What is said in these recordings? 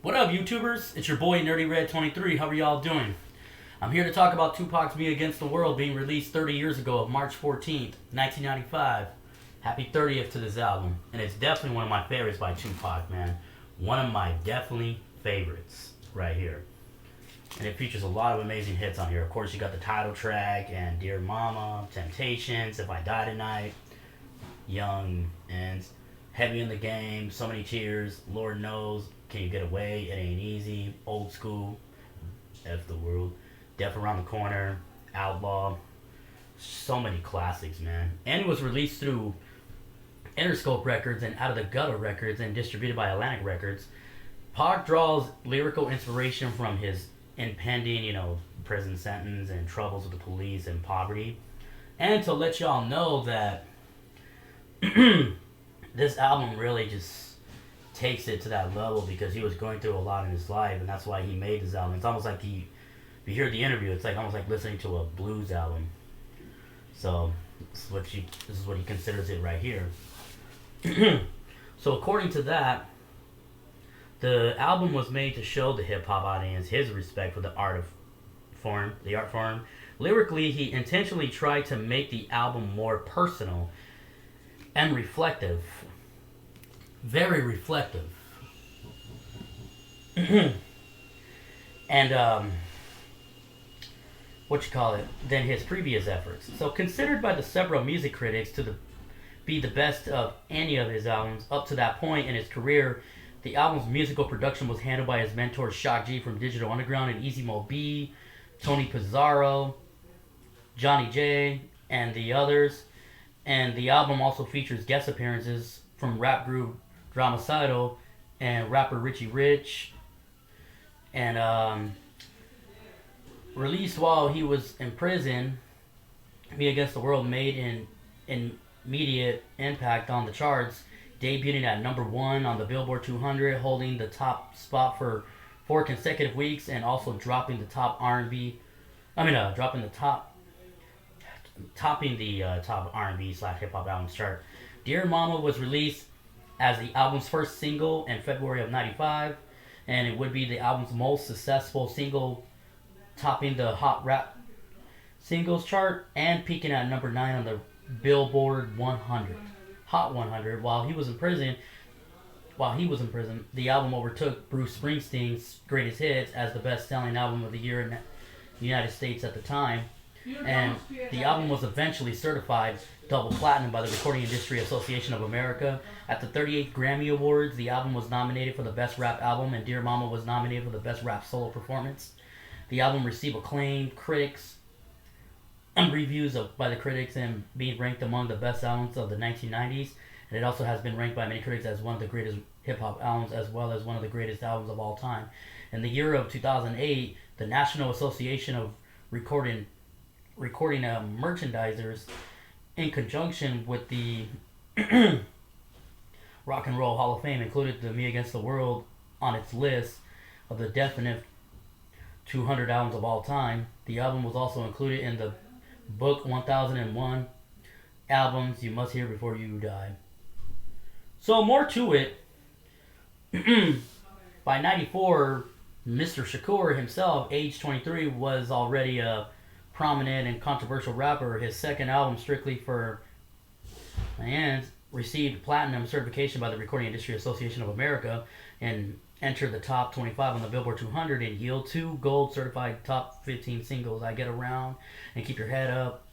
What up, YouTubers? It's your boy Nerdy Red 23. How are y'all doing? I'm here to talk about Tupac's "Me Against the World" being released 30 years ago of March 14th, 1995. Happy 30th to this album. And it's definitely one of my favorites by Tupac, man. One of my definitely favorites right here. And it features a lot of amazing hits on here. Of course, you got the title track and Dear Mama, Temptations, If I Die Tonight, Young and Heavy in the Game, So Many Tears, Lord Knows, Can You Get Away, It Ain't Easy, Old School, F the World, Death Around the Corner, Outlaw. So many classics, man. And it was released through Interscope Records and out of the Gutta Records and distributed by Atlantic Records. Pac draws lyrical inspiration from his impending, prison sentence and troubles with the police and poverty. And to let y'all know that this album really just takes it to that level because he was going through a lot in his life, and that's why he made this album. It's almost like if you hear the interview, it's like almost like listening to a blues album. So this is what he considers it right here. So according to that, the album was made to show the hip hop audience his respect for the art form. Lyrically, he intentionally tried to make the album more personal and reflective. Very reflective. And than his previous efforts. So considered by the several music critics to be the best of any of his albums up to that point in his career, the album's musical production was handled by his mentor Shock G from Digital Underground and Easy Mo B, Tony Pizarro, Johnny J, and the others. And the album also features guest appearances from rap group Dramacydal and rapper Richie Rich. And released while he was in prison, "Me Against the World" made an immediate impact on the charts, debuting at number 1 on the Billboard 200, holding the top spot for 4 consecutive weeks, and also topping the top R&B / hip hop albums chart. Dear Mama was released as the album's first single in February of '95, and it would be the album's most successful single, topping the Hot Rap Singles chart and peaking at number 9 on the Billboard 100 Hot 100. While he was in prison, the album overtook Bruce Springsteen's Greatest Hits as the best-selling album of the year in the United States at the time. And the album was eventually certified double platinum by the Recording Industry Association of America. At the 38th Grammy Awards, the album was nominated for the Best Rap Album, and Dear Mama was nominated for the Best Rap Solo Performance. The album received acclaim, critics, and reviews by the critics, and being ranked among the best albums of the 1990s. And it also has been ranked by many critics as one of the greatest hip-hop albums, as well as one of the greatest albums of all time. In the year of 2008, the National Association of Recording Merchandisers, in conjunction with the Rock and Roll Hall of Fame, included the "Me Against the World" on its list of the definite 200 albums of all time. The album was also included in the book 1001 Albums You Must Hear Before You Die. So more to it. By '94, Mr. Shakur himself, age 23, was already a prominent and controversial rapper. His second album, Strictly for Fans, received platinum certification by the Recording Industry Association of America and entered the top 25 on the Billboard 200 and yield 2 gold certified top 15 singles, I Get Around and Keep Your Head Up.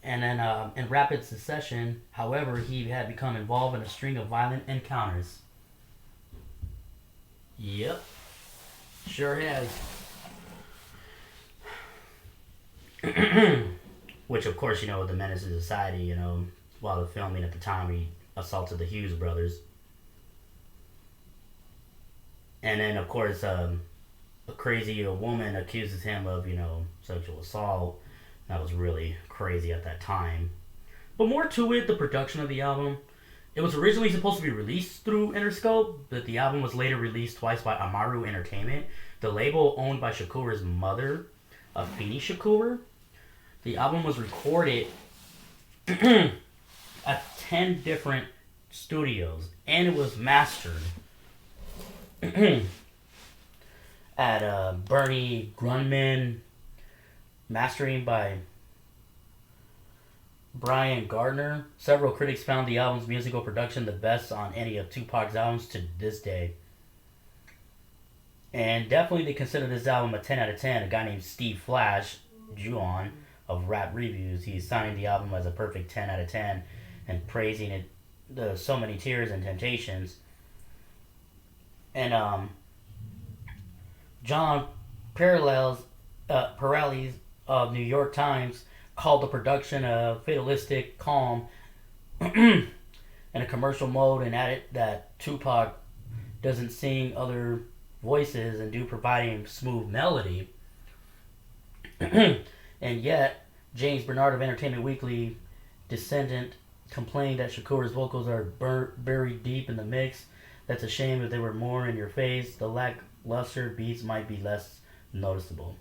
And then in rapid succession, however, he had become involved in a string of violent encounters. Yep, sure has. Which, of course, the Menace to Society, while the filming at the time, he assaulted the Hughes brothers. And then, of course, a crazy woman accuses him of, sexual assault. That was really crazy at that time. But more to it, the production of the album. It was originally supposed to be released through Interscope, but the album was later released twice by Amaru Entertainment, the label owned by Shakur's mother, Afeni Shakur. The album was recorded at 10 different studios, and it was mastered at Bernie Grunman, mastering by Brian Gardner. Several critics found the album's musical production the best on any of Tupac's albums to this day. And definitely they consider this album a 10 out of 10. A guy named Steve Flash, Juon, of Rap Reviews, he's signing the album as a perfect 10 out of 10 and praising it, So Many Tears and Temptations. And John Parallels of New York Times called the production a fatalistic calm in a commercial mode, and added that Tupac doesn't sing other voices and do providing smooth melody. And yet, James Bernard of Entertainment Weekly descendant complained that Shakur's vocals are buried deep in the mix. That's a shame. If they were more in your face, the lackluster beats might be less noticeable.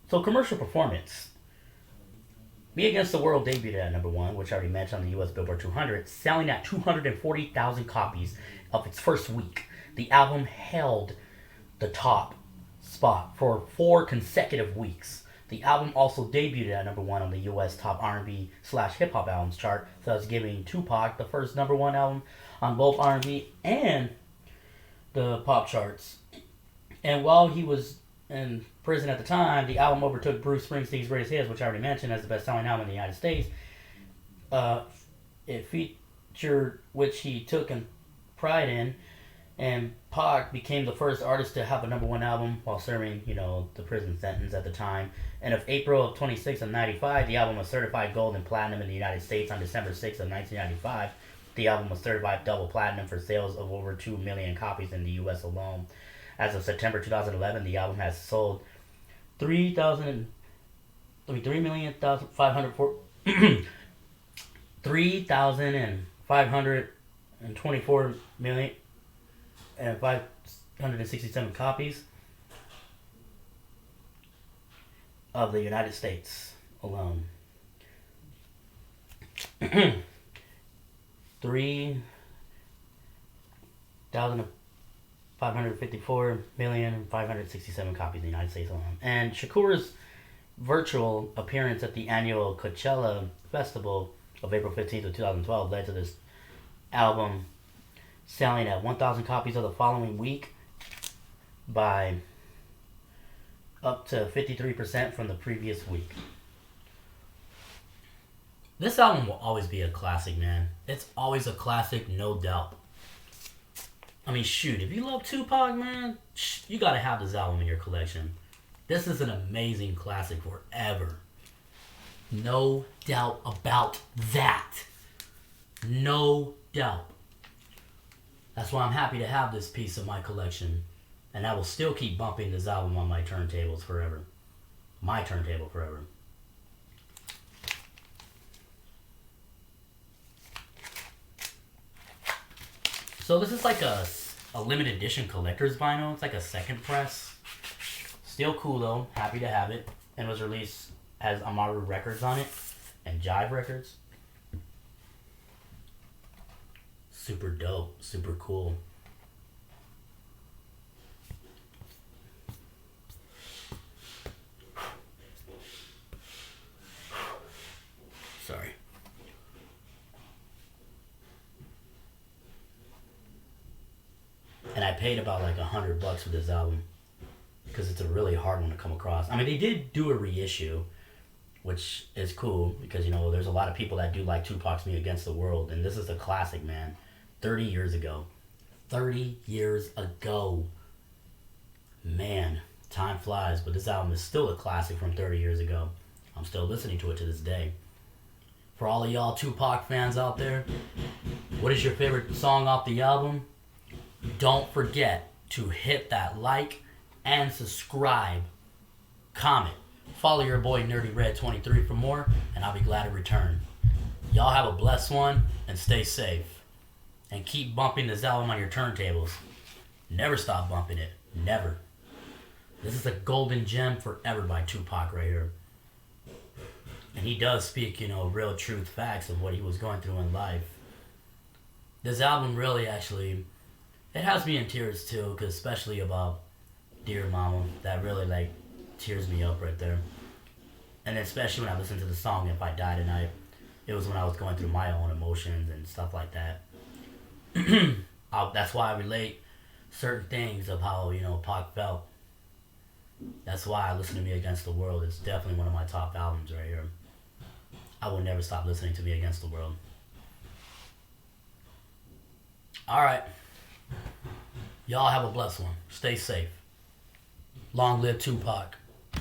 So, commercial performance. Me Against the World debuted at number 1, which I already mentioned, on the US Billboard 200, selling at 240,000 copies of its first week. The album held the top spot for 4 consecutive weeks. The album also debuted at number 1 on the US top R&B/hip hop albums chart, thus giving Tupac the first number 1 album on both R&B and the pop charts. And while he was in prison at the time, the album overtook Bruce Springsteen's Greatest Hits, which I already mentioned, as the best-selling album in the United States. It featured, which he took pride in, and Pac became the first artist to have a number 1 album while serving, the prison sentence at the time. And of April of 26th of 95, the album was certified gold and platinum in the United States. On December 6th of 1995, the album was certified double platinum for sales of over 2 million copies in the U.S. alone. As of September 2011, the album has sold 3,524 million and 567 copies of the United States alone. 3,554,567 copies in the United States alone. And Shakur's virtual appearance at the annual Coachella Festival of April 15th of 2012 led to this album selling at 1,000 copies of the following week, by up to 53% from the previous week. This album will always be a classic, man. It's always a classic, no doubt. I mean, shoot, if you love Tupac, man, you gotta have this album in your collection. This is an amazing classic forever. No doubt about that. No doubt. That's why I'm happy to have this piece of my collection. And I will still keep bumping this album on my turntables forever. My turntable forever. So this is like a limited edition collector's vinyl. It's like a second press. Still cool though. Happy to have it. And was released as Amaru Records on it. And Jive Records. Super dope. Super cool. Sorry. And I paid about like $100 for this album, because it's a really hard one to come across. I mean, they did do a reissue, which is cool, because, there's a lot of people that do like Tupac's Me Against the World, and this is a classic, man. 30 years ago. 30 years ago. Man, time flies, but this album is still a classic from 30 years ago. I'm still listening to it to this day. For all of y'all Tupac fans out there, what is your favorite song off the album? Don't forget to hit that like and subscribe. Comment. Follow your boy Nerdy Red 23 for more, and I'll be glad to return. Y'all have a blessed one, and stay safe. And keep bumping this album on your turntables. Never stop bumping it. Never. This is a golden gem forever by Tupac right here. And he does speak, real truth facts of what he was going through in life. This album really actually, It has me in tears too, cause especially about Dear Mama, that really like tears me up right there. And especially when I listen to the song If I Die Tonight, it was when I was going through my own emotions and stuff like that. That's why I relate certain things of how, Pac felt. That's why I listen to Me Against the World. It's definitely one of my top albums right here. I will never stop listening to Me Against the World. Alright. Y'all have a blessed one. Stay safe. Long live Tupac.